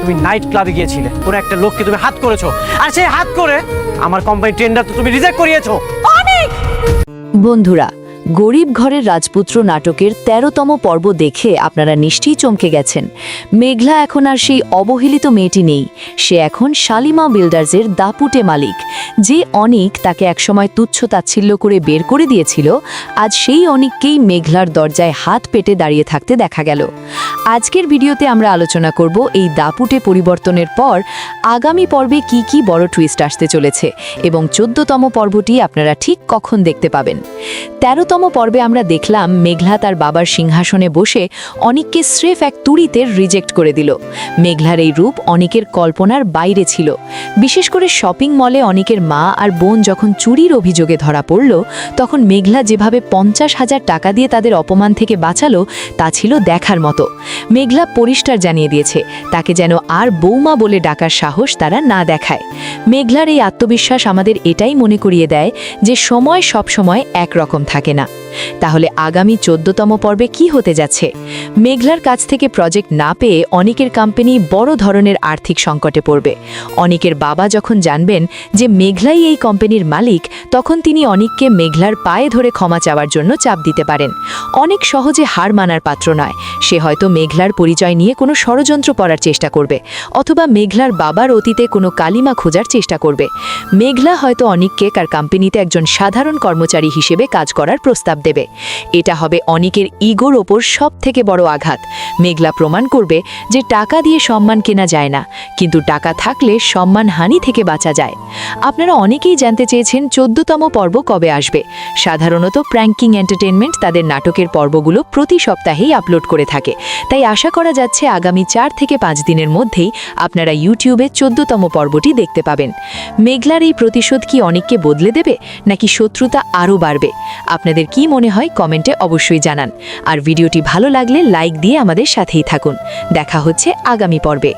তুমি নাইট ক্লাবে গিয়েছিলে, কোনো একটা লোককে তুমি হাত করেছো, আর সেই হাত করে আমার কোম্পানি টেন্ডার তো তুমি রিজেক্ট করিয়েছো। বন্ধুরা, গরিব ঘরের রাজপুত্র নাটকের ১৩তম পর্ব দেখে আপনারা নিশ্চয়ই চমকে গেছেন। মেঘলা এখন আর সেই অবহেলিত মেয়েটি নেই, সে এখন শালিমা বিল্ডার্সের দাপুটে মালিক। যে অনিক তাকে একসময় তুচ্ছ তাচ্ছিল্য করে বের করে দিয়েছিল, আজ সেই অনিককেই মেঘলার দরজায় হাত পেতে দাঁড়িয়ে থাকতে দেখা গেল। আজকের ভিডিওতে আমরা আলোচনা করব এই দাপুটে পরিবর্তনের পর আগামী পর্বে কি কি বড় টুইস্ট আসতে চলেছে এবং ১৪তম পর্বটি আপনারা ঠিক কখন দেখতে পাবেন। ১৩তম পর্বে আমরা দেখলাম মেঘলা তার বাবার সিংহাসনে বসে অনিককে স্রেফ এক তুড়িতে রিজেক্ট করে দিল। মেঘলার এই রূপ অনিকের কল্পনার বাইরে ছিল। বিশেষ করে শপিং মলে অনিকের মা আর বোন যখন চুরির অভিযোগে ধরা পড়ল, তখন মেঘলা যেভাবে ৫০,০০০ টাকা দিয়ে তাদের অপমান থেকে বাঁচালো তা ছিল দেখার মতো। মেঘলা পরিষ্কার জানিয়ে দিয়েছে তাকে যেন আর বৌমা বলে ডাকার সাহস তারা না দেখায়। মেঘলার এই আত্মবিশ্বাস আমাদের এটাই মনে করিয়ে দেয় যে সময় সব সময় একরকম থাকে না। তাহলে আগামী ১৪তম পর্বে কি হতে যাচ্ছে? মেঘলার কাছ থেকে প্রজেক্ট না পেয়ে অনিকের কোম্পানি বড় ধরনের আর্থিক সংকটে পড়বে। অনিকের বাবা যখন জানবেন যে মেঘলাই এই কোম্পানির মালিক, তখন তিনি অনিককে মেঘলার পায়ে ধরে ক্ষমা চাওয়ার জন্য চাপ দিতে পারেন। অনেক সহজে হার মানার পাত্র নয়, সে হয়তো মেঘলার পরিচয় নিয়ে কোনো ষড়যন্ত্র করার চেষ্টা করবে, অথবা মেঘলার বাবার অতীতে কোনো কালিমা খোঁজার চেষ্টা করবে। মেঘলা হয়তো অনিককে তার কোম্পানিতে একজন সাধারণ কর্মচারী হিসেবে কাজ করার প্রস্তাব দেবে। এটা হবে অনিকের ইগোর ওপর সব থেকে বড় আঘাত। মেঘলা প্রমাণ করবে যে টাকা দিয়ে সম্মান কেনা যায় না, কিন্তু টাকা থাকলে সম্মানহানি থেকে বাঁচা যায়। আপনারা অনেকেই জানতে চেয়েছেন ১৪তম পর্ব কবে আসবে। সাধারণত প্র্যাঙ্কিং এন্টারটেইনমেন্ট তাদের নাটকের পর্বগুলো প্রতি সপ্তাহেই আপলোড করে থাকে, তাই আশা করা যাচ্ছে আগামী ৪ থেকে ৫ দিনের মধ্যেই আপনারা ইউটিউবে ১৪তম পর্বটি দেখতে পাবেন। মেঘলার এই প্রতিশোধ কি অনিককে বদলে দেবে, নাকি শত্রুতা আরও বাড়বে? আপনাদের কি মনে হয় কমেন্টে অবশ্যই জানান। আর ভিডিওটি ভালো লাগলে লাইক দিয়ে আমাদের সাথেই থাকুন। দেখা হচ্ছে আগামী পর্বে।